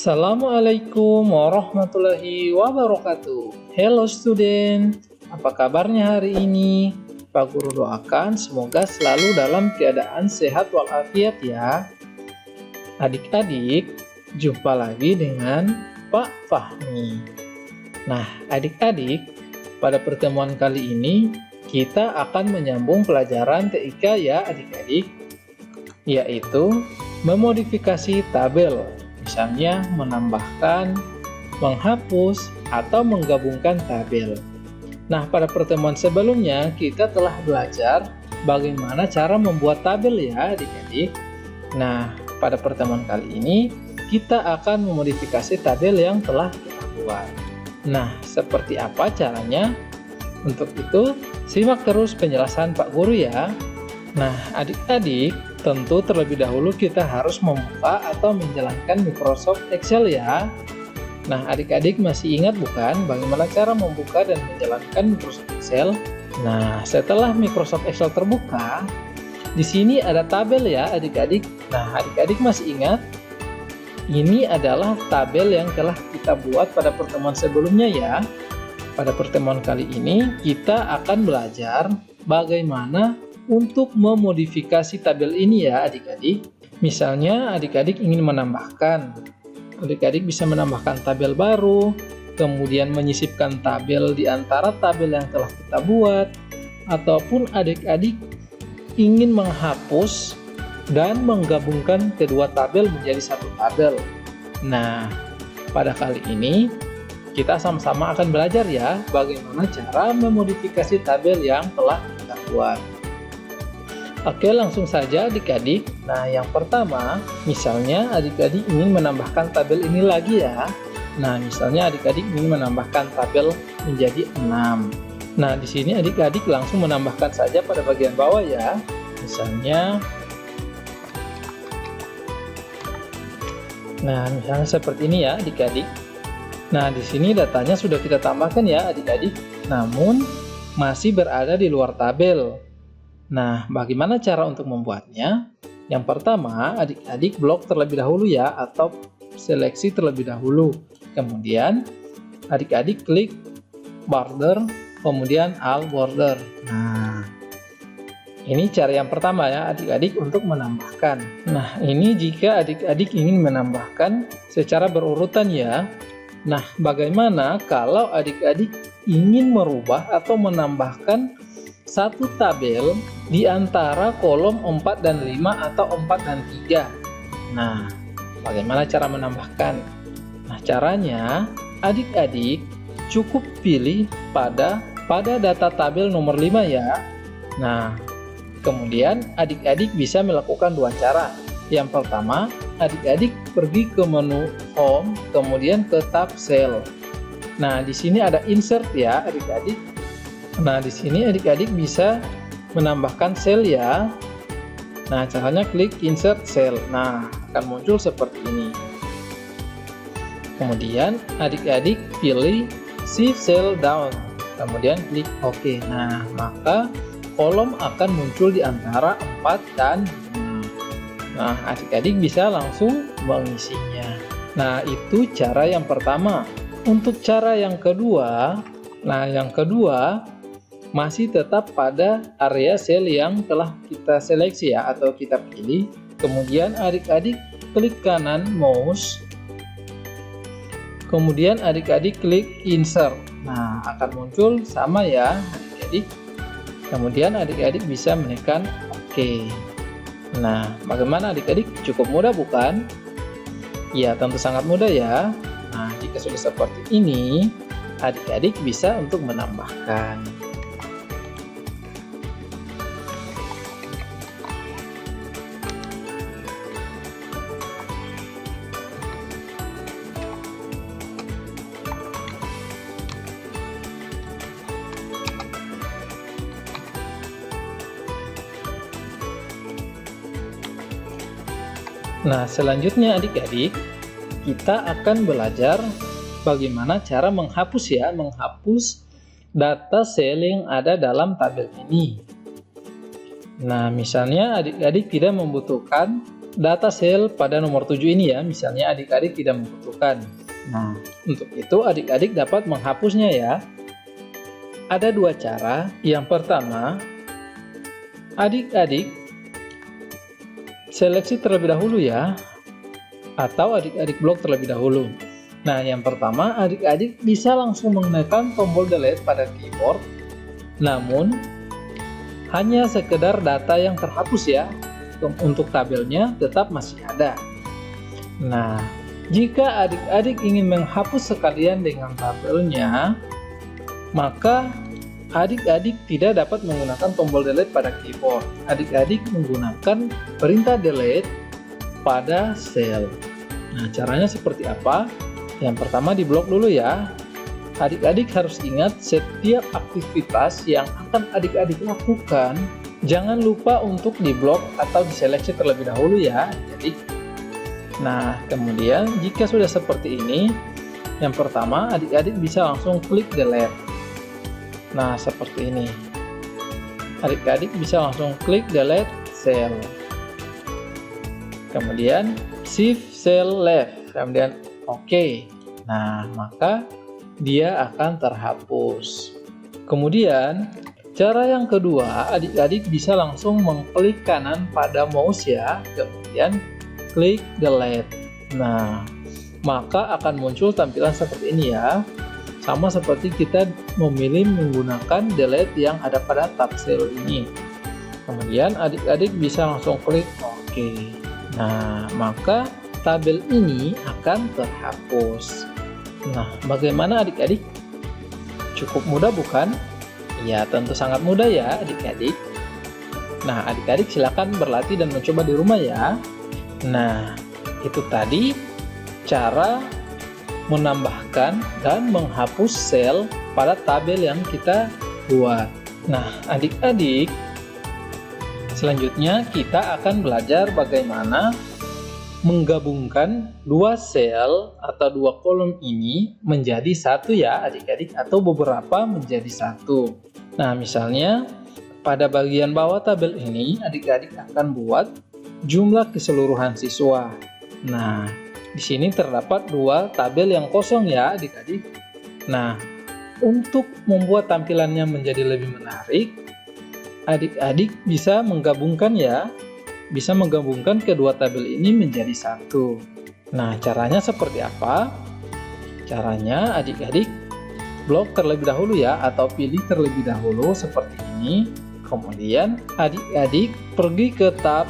Assalamualaikum warahmatullahi wabarakatuh. Hello student, apa kabarnya hari ini? Pak Guru doakan semoga selalu dalam keadaan sehat walafiat ya. Adik-adik, jumpa lagi dengan Pak Fahmi. Nah, adik-adik, pada pertemuan kali ini kita akan menyambung pelajaran TIK ya adik-adik, yaitu memodifikasi tabel. Misalnya menambahkan, menghapus, atau menggabungkan tabel. Nah, pada pertemuan sebelumnya kita telah belajar bagaimana cara membuat tabel ya adik-adik. Nah, pada pertemuan kali ini kita akan memodifikasi tabel yang telah kita buat. Nah, seperti apa caranya? Untuk itu, simak terus penjelasan Pak Guru ya. Nah, adik-adik, tentu terlebih dahulu kita harus membuka atau menjalankan Microsoft Excel ya. Nah, adik-adik masih ingat bukan bagaimana cara membuka dan menjalankan Microsoft Excel? Nah, setelah Microsoft Excel terbuka, di sini ada tabel ya adik-adik. Nah, adik-adik masih ingat? Ini adalah tabel yang telah kita buat pada pertemuan sebelumnya ya. Pada pertemuan kali ini kita akan belajar bagaimana untuk memodifikasi tabel ini ya adik-adik. Misalnya adik-adik ingin menambahkan, adik-adik bisa menambahkan tabel baru, kemudian menyisipkan tabel di antara tabel yang telah kita buat, ataupun adik-adik ingin menghapus dan menggabungkan kedua tabel menjadi satu tabel. Nah, pada kali ini kita sama-sama akan belajar ya bagaimana cara memodifikasi tabel yang telah kita buat. Oke, langsung saja adik-adik. Nah, yang pertama, misalnya adik-adik ingin menambahkan tabel ini lagi ya. Nah, misalnya adik-adik ingin menambahkan tabel menjadi 6. Nah, di sini adik-adik langsung menambahkan saja pada bagian bawah ya. Misalnya seperti ini ya adik-adik. Nah, di sini datanya sudah kita tambahkan ya adik-adik, namun masih berada di luar tabel. Nah, bagaimana cara untuk membuatnya? Yang pertama, adik-adik blok terlebih dahulu ya, atau seleksi terlebih dahulu. Kemudian, adik-adik klik border, kemudian all border. Nah, ini cara yang pertama ya adik-adik untuk menambahkan. Nah, ini jika adik-adik ingin menambahkan secara berurutan ya. Nah, bagaimana kalau adik-adik ingin merubah atau menambahkan satu tabel di antara kolom 4 dan 5 atau 4 dan 3. Nah, bagaimana cara menambahkan? Nah, caranya adik-adik cukup pilih pada data tabel nomor 5 ya. Nah, kemudian adik-adik bisa melakukan dua cara. Yang pertama, adik-adik pergi ke menu Home, kemudian ke tab Cell. Nah, di sini ada Insert ya adik-adik. Nah, di sini adik-adik bisa menambahkan sel ya. Nah, caranya klik Insert Cell. Nah, akan muncul seperti ini. Kemudian adik-adik pilih Shift Cell Down, kemudian klik OK. Nah, maka kolom akan muncul di antara 4 dan 5. Nah, adik-adik bisa langsung mengisinya. Nah, itu cara yang pertama. Untuk cara yang kedua, masih tetap pada area sel yang telah kita seleksi ya, atau kita pilih. Kemudian adik-adik klik kanan mouse, kemudian adik-adik klik Insert. Nah, akan muncul sama ya adik-adik. Kemudian adik-adik bisa menekan OK. Nah, bagaimana adik-adik? Cukup mudah bukan? Ya, tentu sangat mudah ya. Nah, jika sudah seperti ini, adik-adik bisa untuk menambahkan. Nah, selanjutnya adik-adik, kita akan belajar bagaimana cara menghapus data sel yang ada dalam tabel ini. Nah, misalnya adik-adik tidak membutuhkan data sel pada nomor 7 ini ya, misalnya adik-adik tidak membutuhkan. Nah, untuk itu adik-adik dapat menghapusnya ya. Ada dua cara. Yang pertama, adik-adik seleksi terlebih dahulu ya, atau adik-adik blok terlebih dahulu. Nah, yang pertama, adik-adik bisa langsung menekan tombol delete pada keyboard, namun hanya sekedar data yang terhapus ya, untuk tabelnya tetap masih ada. Nah, jika adik-adik ingin menghapus sekalian dengan tabelnya, maka adik-adik tidak dapat menggunakan tombol delete pada keyboard. Adik-adik menggunakan perintah delete pada sel. Nah, caranya seperti apa? Yang pertama, di blok dulu ya. Adik-adik harus ingat setiap aktivitas yang akan adik-adik lakukan, jangan lupa untuk diblok atau diseleksi terlebih dahulu ya adik-adik. Nah, kemudian jika sudah seperti ini, yang pertama adik-adik bisa langsung klik delete. Nah, seperti ini. Adik-adik bisa langsung klik delete cell. Kemudian shift cell left, kemudian oke. Nah, maka dia akan terhapus. Kemudian cara yang kedua, adik-adik bisa langsung mengklik kanan pada mouse ya, kemudian klik delete. Nah, maka akan muncul tampilan seperti ini ya, sama seperti kita memilih menggunakan delete yang ada pada tab cell ini. Kemudian adik-adik bisa langsung klik oke. Nah, maka tabel ini akan terhapus. Nah, bagaimana adik-adik? Cukup mudah bukan? Ya, tentu sangat mudah ya adik-adik. Nah, adik-adik silakan berlatih dan mencoba di rumah ya. Nah, itu tadi cara menambahkan dan menghapus sel pada tabel yang kita buat. Nah, adik-adik, selanjutnya kita akan belajar bagaimana menggabungkan dua sel atau dua kolom ini menjadi satu ya adik-adik, atau beberapa menjadi satu. Nah, misalnya pada bagian bawah tabel ini adik-adik akan buat jumlah keseluruhan siswa. Nah, di sini terdapat dua tabel yang kosong ya adik-adik. Nah, untuk membuat tampilannya menjadi lebih menarik, adik-adik bisa menggabungkan ya. Bisa menggabungkan kedua tabel ini menjadi satu. Nah, caranya seperti apa? Caranya adik-adik blok terlebih dahulu ya, atau pilih terlebih dahulu seperti ini. Kemudian adik-adik pergi ke tab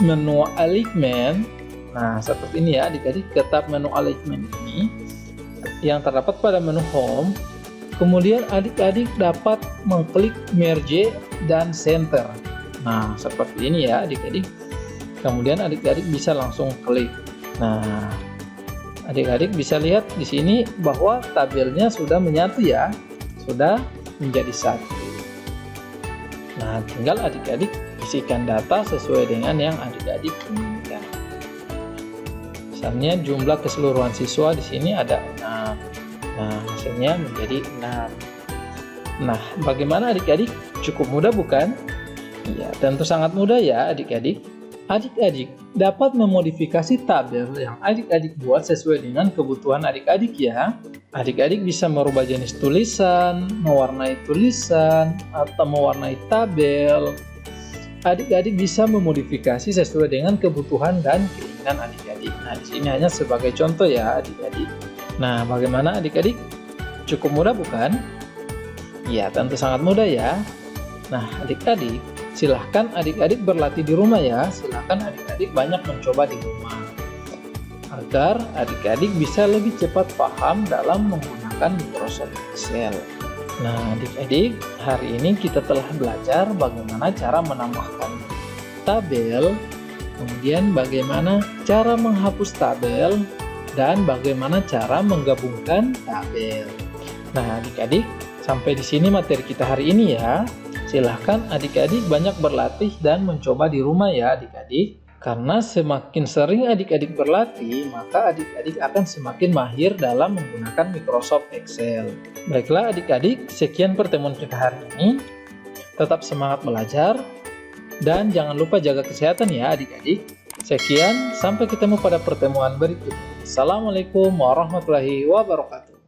menu alignment. Nah, seperti ini ya adik-adik, ke tab menu alignment ini yang terdapat pada menu home. Kemudian adik-adik dapat mengklik merge dan center. Nah, seperti ini ya adik-adik. Kemudian adik-adik bisa langsung klik. Nah, adik-adik bisa lihat di sini bahwa tabelnya sudah menyatu ya, sudah menjadi satu. Nah, tinggal adik-adik isikan data sesuai dengan yang adik-adik inginkan. Misalnya jumlah keseluruhan siswa di sini ada 6. Nah, hasilnya menjadi 6. Nah, bagaimana adik-adik? Cukup mudah bukan? Ya, tentu sangat mudah ya adik-adik. Adik-adik dapat memodifikasi tabel yang adik-adik buat sesuai dengan kebutuhan adik-adik ya. Adik-adik bisa merubah jenis tulisan, mewarnai tulisan, atau mewarnai tabel. Adik-adik bisa memodifikasi sesuai dengan kebutuhan dan keinginan adik-adik. Nah, di sini hanya sebagai contoh ya adik-adik. Nah, bagaimana adik-adik? Cukup mudah bukan? Ya, tentu sangat mudah ya. Nah, adik-adik, silahkan adik-adik berlatih di rumah ya. Silahkan adik-adik banyak mencoba di rumah, agar adik-adik bisa lebih cepat paham dalam menggunakan Microsoft Excel. Nah, adik-adik, hari ini kita telah belajar bagaimana cara menambahkan tabel, kemudian bagaimana cara menghapus tabel, dan bagaimana cara menggabungkan tabel. Nah, adik-adik, sampai di sini materi kita hari ini ya. Silahkan adik-adik banyak berlatih dan mencoba di rumah ya adik-adik. Karena semakin sering adik-adik berlatih, maka adik-adik akan semakin mahir dalam menggunakan Microsoft Excel. Baiklah adik-adik, sekian pertemuan kita hari ini. Tetap semangat belajar, dan jangan lupa jaga kesehatan ya adik-adik. Sekian, sampai ketemu pada pertemuan berikutnya. Assalamualaikum warahmatullahi wabarakatuh.